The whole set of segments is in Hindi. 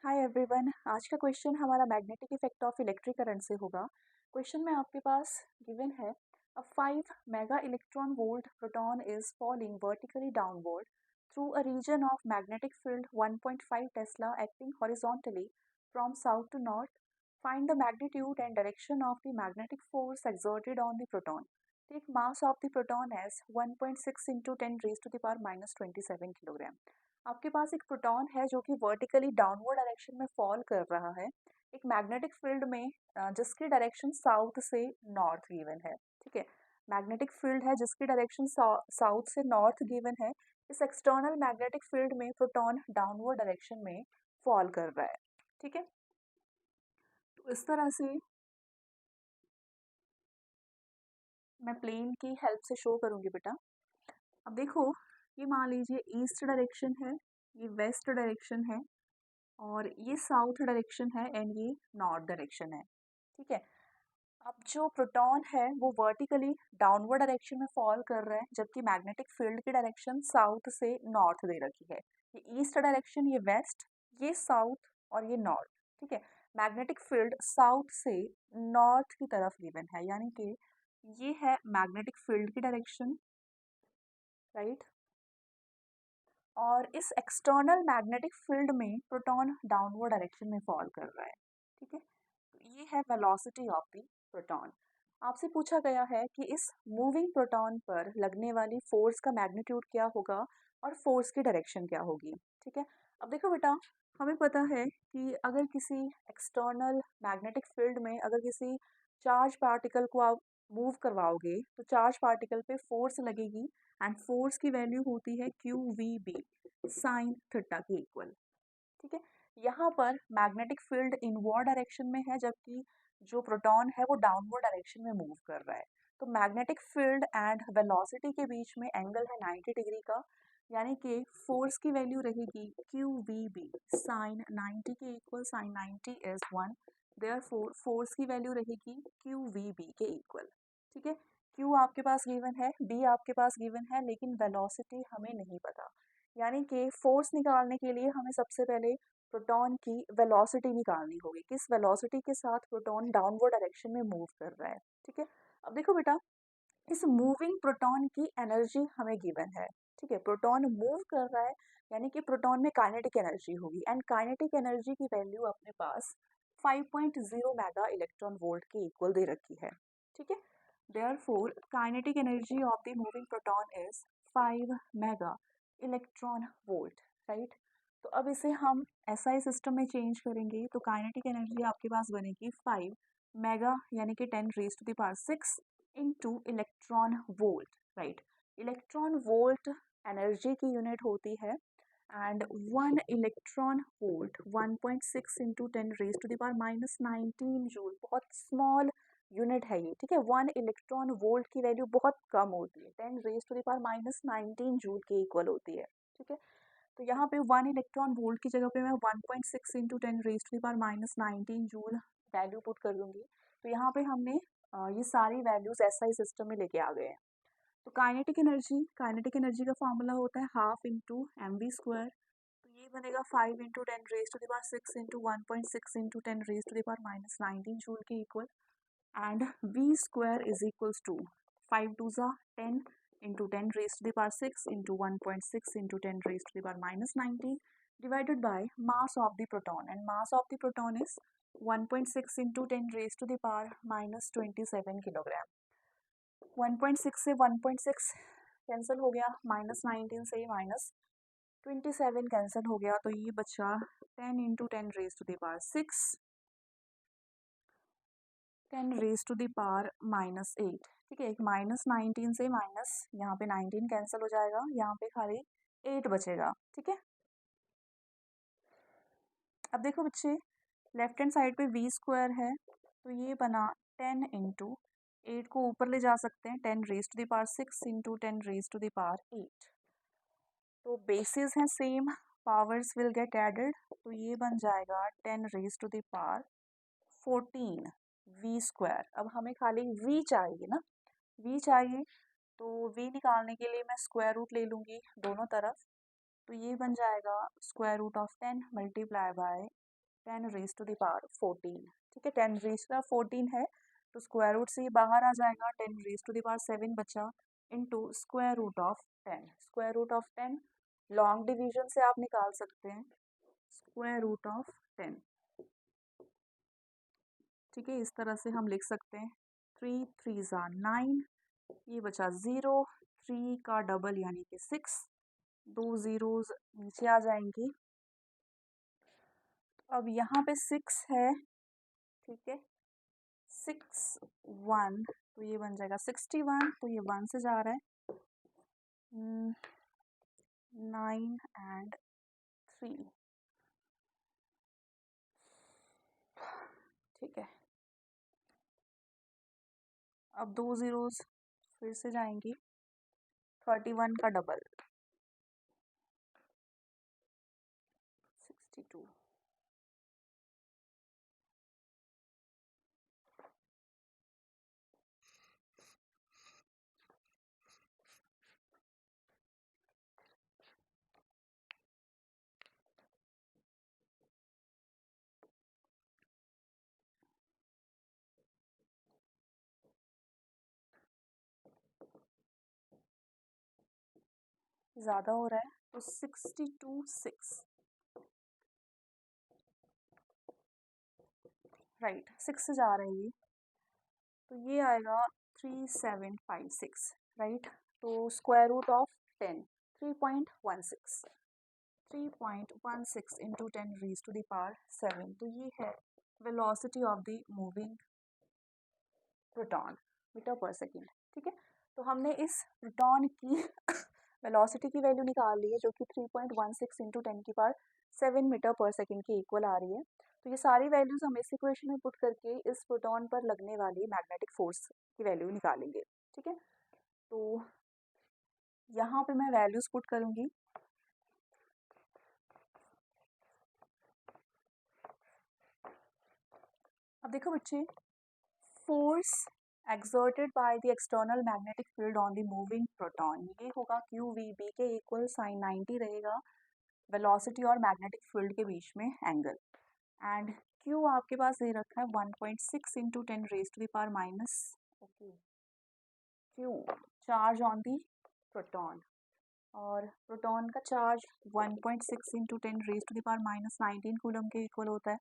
Hi everyone. आज का क्वेश्चन हमारा magnetic effect of electric current से होगा। क्वेश्चन में आपके पास गिवन है a 5 mega electron volt proton is falling vertically downward through a region of magnetic field 1.5 tesla acting horizontally from south to north. Find the magnitude and direction of the magnetic force exerted on the proton. Take mass of the proton as 1.6 into 10 raised to the power minus 27 kilogram. आपके पास एक प्रोटॉन है जो कि वर्टिकली डाउनवर्ड डायरेक्शन में फॉल कर रहा है एक मैग्नेटिक फील्ड में, जिसकी डायरेक्शन साउथ से नॉर्थ गिवन है। ठीक है, मैग्नेटिक फील्ड है जिसकी डायरेक्शन साउथ से नॉर्थ गिवन है। इस एक्सटर्नल मैग्नेटिक फील्ड में प्रोटॉन डाउनवर्ड डायरेक्शन में फॉल कर रहा है। ठीक है, तो इस तरह से मैं प्लेन की हेल्प से शो करूंगी बेटा। अब देखो, ये मान लीजिए ईस्ट डायरेक्शन है, ये वेस्ट डायरेक्शन है और ये साउथ डायरेक्शन है एंड ये नॉर्थ डायरेक्शन है। ठीक है, अब जो प्रोटॉन है वो वर्टिकली डाउनवर्ड डायरेक्शन में फॉल कर रहा है जबकि मैग्नेटिक फील्ड की डायरेक्शन साउथ से नॉर्थ दे रखी है। ये ईस्ट डायरेक्शन, ये वेस्ट, ये साउथ और ये नॉर्थ। ठीक है, मैग्नेटिक फील्ड साउथ से नॉर्थ की तरफ गिवन है, यानी कि ये है मैग्नेटिक फील्ड की डायरेक्शन, राइट। और इस एक्सटर्नल मैग्नेटिक फील्ड में प्रोटॉन डाउनवर्ड डायरेक्शन में फॉल कर रहा है। ठीक है, तो ये है वेलोसिटी ऑफ द प्रोटॉन। आपसे पूछा गया है कि इस मूविंग प्रोटॉन पर लगने वाली फोर्स का मैग्नीट्यूड क्या होगा और फोर्स की डायरेक्शन क्या होगी। ठीक है, अब देखो बेटा, हमें पता है कि अगर किसी एक्सटर्नल मैग्नेटिक फील्ड में अगर किसी चार्ज पार्टिकल को आप मूव करवाओगे तो चार्ज पार्टिकल पे फोर्स लगेगी एंड फोर्स की वैल्यू होती है Q V B sine theta के इक्वल। ठीक है, यहाँ पर मैग्नेटिक फील्ड इनवर्ड डायरेक्शन में है जबकि जो प्रोटॉन है वो डाउनवर्ड डायरेक्शन में मूव कर रहा है। तो मैग्नेटिक फील्ड एंड वेलोसिटी के बीच में एंगल है 90 डिग्री का, यानी कि फोर्स की वैल्यू रहेगी क्यू वी बी साइन 90 के equal. Sine 90 is 1, therefore force की वैल्यू रहेगी क्यू वी बी के इक्वल। ठीक है, क्यू आपके पास गिवन है, बी आपके पास गिवन है, लेकिन वेलोसिटी हमें नहीं पता। यानी कि फोर्स निकालने के लिए हमें सबसे पहले प्रोटॉन की वेलोसिटी निकालनी होगी, किस वेलोसिटी के साथ प्रोटॉन डाउनवर्ड डायरेक्शन में मूव कर रहा है। ठीक है, अब देखो बेटा, इस मूविंग प्रोटॉन की एनर्जी हमें गिवन है। ठीक है, प्रोटॉन मूव कर रहा है यानी कि प्रोटॉन में काइनेटिक एनर्जी होगी एंड काइनेटिक एनर्जी की वैल्यू अपने पास 5.0 मेगा इलेक्ट्रॉन वोल्ट के इक्वल दे रखी है। ठीक है, therefore kinetic energy of the moving proton is 5 mega electron volt, right. तो अब इसे हम एसआई सिस्टम में चेंज करेंगे तो काइनेटिक एनर्जी आपके पास बनेगी 5 मेगा यानी कि 10 raise to the power 6 into electron volt, right. Electron volt energy की यूनिट होती है and 1 electron volt 1.6 into 10 raise to the power minus 19 joule, बहुत स्मॉल यूनिट है ये। ठीक है, 1 इलेक्ट्रॉन वोल्ट की वैल्यू बहुत कम होती है, 10 raise to the power minus 19 joule के इक्वल होती है। ठीक है, तो यहाँ पे 1 इलेक्ट्रॉन वोल्ट की जगह पे मैं 1.6 into 10 raise to the power minus 19 joule value put कर दूंगी। तो यहाँ पे हमने ये सारी वैल्यूज एसआई सिस्टम में लेके आ गए हैं। तो काइनेटिक एनर्जी का फॉर्मूला होता है half into M V square. तो ये बनेगा 5 into 10 raise to the power 6 into 1.6 into 10 raise to the power minus 19 joule के equal and V square is equals to 5 to the 10 into 10 raised to the power 6 into 1.6 into 10 raised to the power minus 19 divided by mass of the proton, and mass of the proton is 1.6 into 10 raised to the power minus 27 kilogram. 1.6 से 1.6 कैंसिल हो गया, माइनस 19 से माइनस 27 कैंसिल हो गया, तो ये बचा 10 into 10 raise to the power 6 10 raise to the power minus 8। ठीक है, एक माइनस 19 से माइनस यहाँ पे 19 कैंसिल हो जाएगा, यहाँ पे खाली 8 बचेगा। ठीक है, अब देखो बच्चे, लेफ्ट हैंड साइड पे वी स्क्वायर है तो ये बना 10 इंटू 8 को ऊपर ले जा सकते हैं, 10 raise to the power 6 into 10 raise to the power 8। तो बेसिस हैं same, powers will get added, तो ये बन जाएगा 10 raise to the power 14 V square. अब हमें खाली वी चाहिए ना, वी चाहिए, तो वी निकालने के लिए मैं स्क्वायर रूट ले लूँगी दोनों तरफ। तो ये बन जाएगा square root of 10 multiply by 10^14, ठीक है, 10^14 है तो स्क्वायर रूट से ये बाहर आ जाएगा, 10^7 बचा into square root of 10। Square root of 10 long division से आप निकाल सकते हैं, स्क्वायर रूट ऑफ 10, ठीक है, इस तरह से हम लिख सकते हैं। 3 3 9, ये बचा 0, 3 का डबल यानी कि 6, 2 zeros नीचे आ जाएंगी। अब यहाँ पे 6 है, ठीक है, 6 1 तो ये बन जाएगा 61, तो ये 1 से जा रहा है, 9 and 3, ठीक है। अब 2 zeros फिर से जाएंगी, 31 का डबल 62, ज़्यादा हो रहा है तो 62 6, राइट, 6 से जा रही है तो ये आएगा 3756, राइट। तो स्क्वायर रूट ऑफ 10 3.16, 3.16 इंटू 10^7, तो ये है velocity of the moving proton metre per second, ठीक है। तो हमने इस प्रोटॉन की वेलोसिटी की वैल्यू निकाल ली है जो कि 3.16 इंटू 10^7 मीटर पर सेकेंड के इक्वल आ रही है। तो ये सारी वैल्यूज हम इस इक्वेशन में पुट करके इस प्रोटॉन पर लगने वाली मैग्नेटिक फोर्स की वैल्यू निकालेंगे, ठीक है। तो यहाँ पे मैं वैल्यूज पुट करूँगी। अब देखो बच्चे, force exerted by the external magnetic field on the moving proton, ये होगा QVB के इक्वल sin 90 रहेगा वेलोसिटी और मैग्नेटिक फील्ड के बीच में एंगल, एंड Q आपके पास दे रखा है 1.6 into 10^-, okay, Q charge on the proton, और प्रोटॉन का चार्ज 1.6 इंटू 10^-19 कूलम के इक्वल होता है।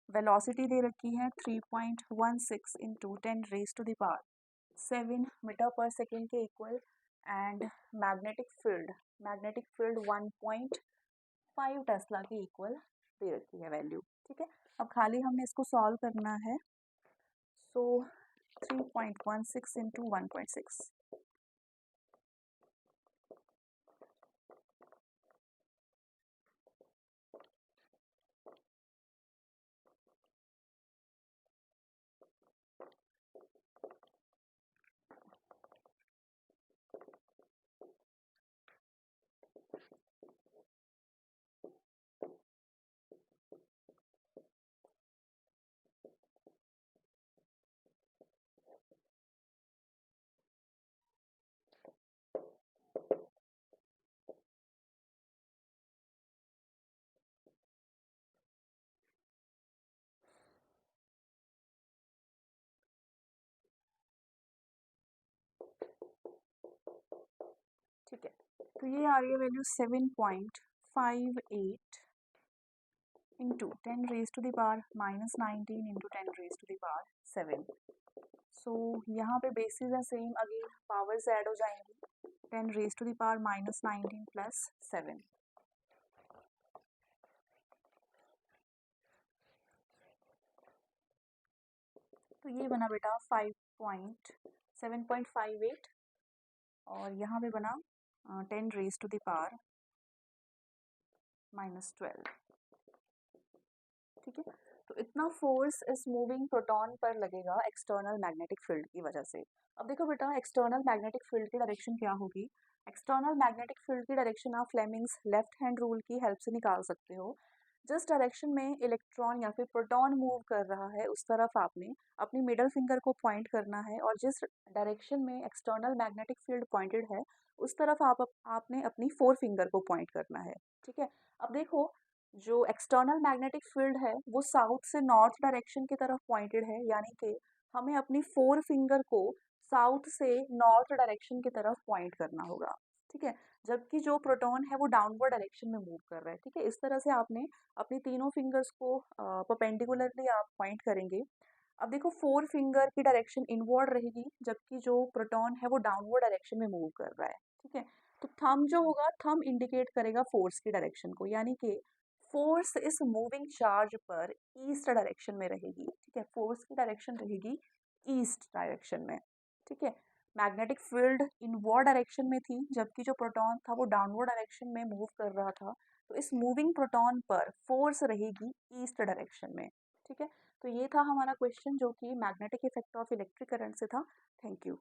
वेलोसिटी दे रखी है 3.16 इंटू 10^7 मीटर पर सेकेंड के equal, and magnetic field 1.5 Tesla के इक्वल दे रखी है वैल्यू, ठीक है। अब खाली हमने इसको सॉल्व करना है, सो 3.16 इंटू 1.6, ठीक है। तो ये आ रही है वैल्यू 7.58 इंटू 10^-19 इंटू 10^7। सो यहाँ पे बेसिस है सेम, अगेन पावर्स ऐड हो जाएंगी, 10^-19 प्लस 7, तो ये बना बेटा 7.58, और यहाँ पे बना 10^-12, ठीक है। तो इतना फोर्स इस मूविंग प्रोटॉन पर लगेगा एक्सटर्नल मैग्नेटिक फील्ड की वजह से। अब देखो बेटा, एक्सटर्नल मैग्नेटिक फील्ड की डायरेक्शन क्या होगी। एक्सटर्नल मैग्नेटिक फील्ड की डायरेक्शन आप फ्लेमिंग्स लेफ्ट हैंड रूल की हेल्प से निकाल सकते हो। जिस डायरेक्शन में इलेक्ट्रॉन या फिर प्रोटॉन मूव कर रहा है उस तरफ आपने अपनी मिडल फिंगर को पॉइंट करना है, और जिस डायरेक्शन में एक्सटर्नल मैग्नेटिक फील्ड पॉइंटेड है उस तरफ आपने अपनी फोर फिंगर को पॉइंट करना है, ठीक है। अब देखो, जो एक्सटर्नल मैग्नेटिक फील्ड है वो साउथ से नॉर्थ डायरेक्शन की तरफ पॉइंटेड है, यानी कि हमें अपनी फोर फिंगर को साउथ से नॉर्थ डायरेक्शन की तरफ पॉइंट करना होगा, ठीक है। जबकि जो प्रोटॉन है वो डाउनवर्ड डायरेक्शन में मूव कर रहा है, ठीक है। इस तरह से आपने अपनी तीनों फिंगर्स को परपेंडिकुलरली आप पॉइंट करेंगे। अब देखो फोर फिंगर की डायरेक्शन इनवर्ड रहेगी, जबकि जो प्रोटॉन है वो डाउनवर्ड डायरेक्शन में मूव कर रहा है, ठीक है। तो थंब जो होगा, थंब इंडिकेट करेगा फोर्स की डायरेक्शन को, यानी कि फोर्स इस मूविंग चार्ज पर ईस्ट डायरेक्शन में रहेगी, ठीक है। फोर्स की डायरेक्शन रहेगी ईस्ट डायरेक्शन में, ठीक है। मैग्नेटिक फील्ड इनवर्ड डायरेक्शन में थी, जबकि जो प्रोटॉन था वो डाउनवर्ड डायरेक्शन में मूव कर रहा था। तो इस मूविंग प्रोटॉन पर फोर्स रहेगी ईस्ट डायरेक्शन में, ठीक है। तो ये था हमारा क्वेश्चन जो कि magnetic effect of electric current से था। Thank you.